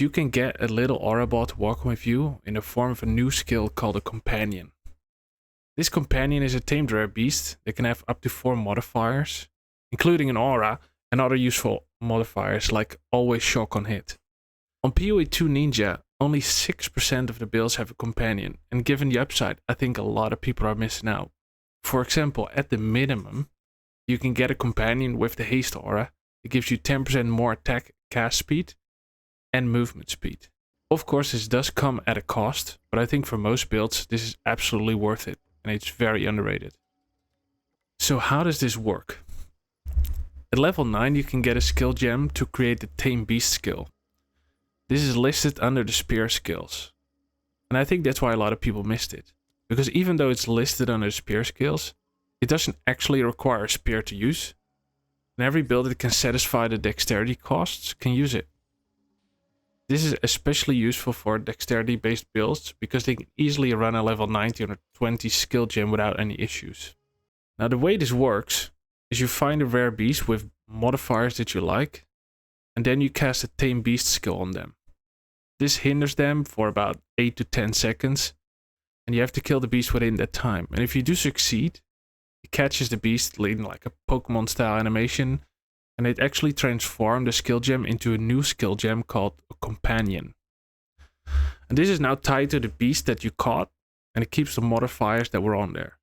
you can get a little aura bot walking with you in the form of a new skill called a companion. This companion is a tamed rare beast that can have up to 4 modifiers, including an aura and other useful modifiers like always shock on hit. On POE 2 Ninja, only 6% of the builds have a companion, and given the upside, I think a lot of people are missing out. For example, at the minimum, you can get a companion with the haste aura. It gives you 10% more attack cast speed and movement speed. Of course, this does come at a cost, but I think for most builds, this is absolutely worth it, and it's very underrated. So how does this work? At level 9, you can get a skill gem to create the Tame Beast skill. This is listed under the spear skills. And I think that's why a lot of people missed it. Because even though it's listed under spear skills, it doesn't actually require a spear to use. And every build that can satisfy the dexterity costs can use it. This is especially useful for dexterity based builds because they can easily run a level 19 or 20 skill gem without any issues. Now the way this works is you find a rare beast with modifiers that you like, and then you cast a Tame Beast skill on them. This hinders them for about 8 to 10 seconds, and you have to kill the beast within that time. And if you do succeed, it catches the beast in like a Pokemon style animation, and it actually transforms the skill gem into a new skill gem called a companion. And this is now tied to the beast that you caught, and it keeps the modifiers that were on there.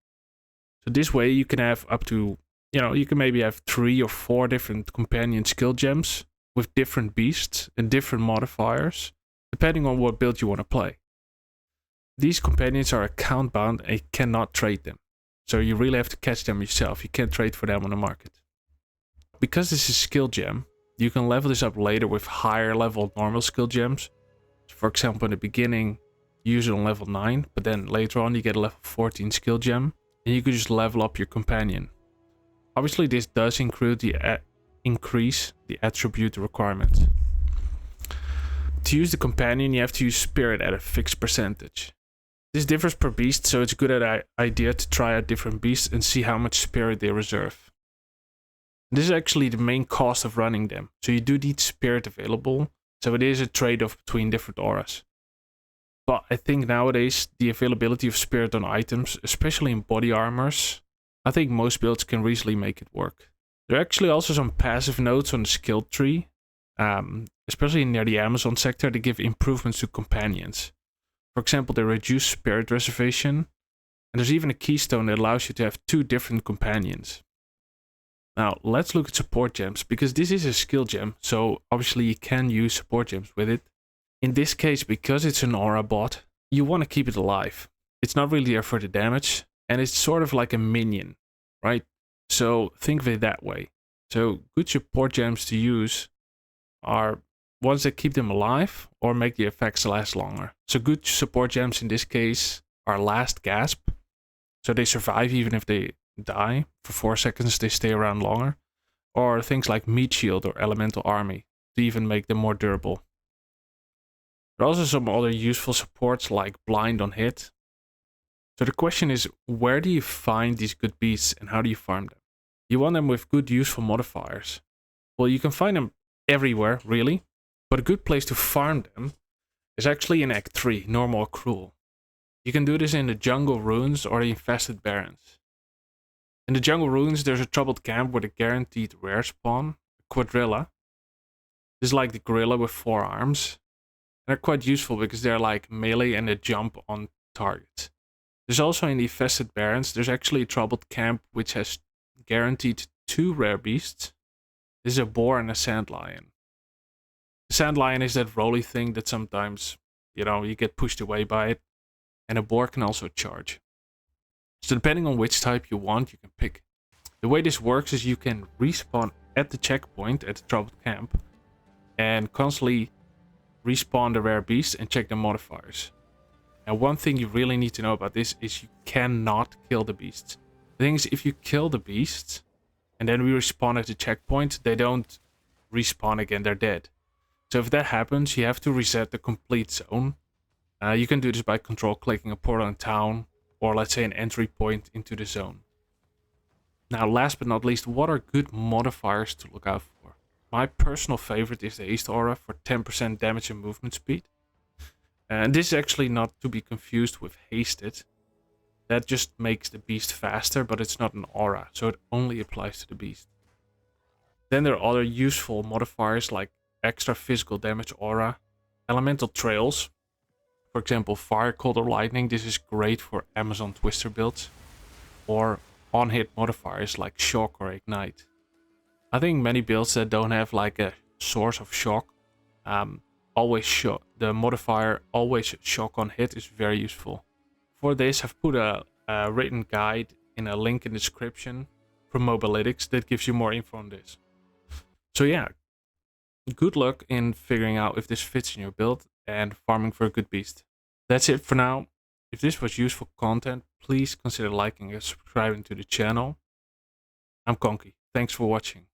So this way you can have up to, you can maybe have 3 or 4 different companion skill gems with different beasts and different modifiers, depending on what build you want to play. These companions are account bound and you cannot trade them. So you really have to catch them yourself. You can't trade for them on the market. Because this is skill gem, you can level this up later with higher level normal skill gems. So for example, in the beginning, you use it on level 9, but then later on you get a level 14 skill gem, and you can just level up your companion. Obviously, this does include increase the attribute requirement. To use the companion, you have to use spirit at a fixed percentage. This differs per beast, so it's a good idea to try out different beasts and see how much spirit they reserve. This is actually the main cost of running them, so you do need spirit available, so it is a trade-off between different auras. But I think nowadays, the availability of spirit on items, especially in body armors, I think most builds can easily make it work. There are actually also some passive nodes on the skill tree, especially near the Amazon sector, that give improvements to companions. For example, they reduce spirit reservation, and there's even a keystone that allows you to have 2 different companions. Now, let's look at support gems, because this is a skill gem, so obviously you can use support gems with it. In this case, because it's an aura bot, you want to keep it alive. It's not really there for the damage, and it's sort of like a minion, right? So think of it that way. So good support gems to use are ones that keep them alive or make the effects last longer. So good support gems in this case are Last Gasp. So they survive even if they die. For 4 seconds they stay around longer. Or things like Meat Shield or Elemental Army to even make them more durable. There are also some other useful supports like Blind on Hit. So the question is, where do you find these good beasts and how do you farm them? You want them with good useful modifiers. Well, you can find them everywhere, really. But a good place to farm them is actually in Act 3, Normal or Cruel. You can do this in the Jungle Ruins or the Infested Barrens. In the Jungle Ruins, there's a troubled camp with a guaranteed rare spawn, a Quadrilla. This is like the gorilla with 4 arms. And they're quite useful because they're like melee and they jump on targets. There's also in the Infested Barrens, there's actually a troubled camp which has guaranteed 2 rare beasts. This is a boar and a sand lion. The sand lion is that roly thing that sometimes, you get pushed away by it. And a boar can also charge. So depending on which type you want, you can pick. The way this works is you can respawn at the checkpoint at the troubled camp and constantly respawn the rare beast and check the modifiers. Now, one thing you really need to know about this is you cannot kill the beasts. The thing is, if you kill the beasts and then we respawn at the checkpoint, they don't respawn again, they're dead. So if that happens, you have to reset the complete zone. You can do this by control clicking a portal in town, or let's say an entry point into the zone. Now, last but not least, what are good modifiers to look out for? My personal favorite is the Haste Aura for 10% damage and movement speed. And this is actually not to be confused with Hasted. That just makes the beast faster, but it's not an aura, so it only applies to the beast. Then there are other useful modifiers like extra physical damage aura, elemental trails, for example fire, cold or lightning. This is great for Amazon Twister builds, or on-hit modifiers like shock or ignite. I think many builds that don't have like a source of shock, always shock. The modifier always shock on hit is very useful. For this, I've put a written guide in a link in the description from Mobalytics that gives you more info on this. So yeah, good luck in figuring out if this fits in your build and farming for a good beast. That's it for now. If this was useful content, please consider liking and subscribing to the channel. I'm Conky. Thanks for watching.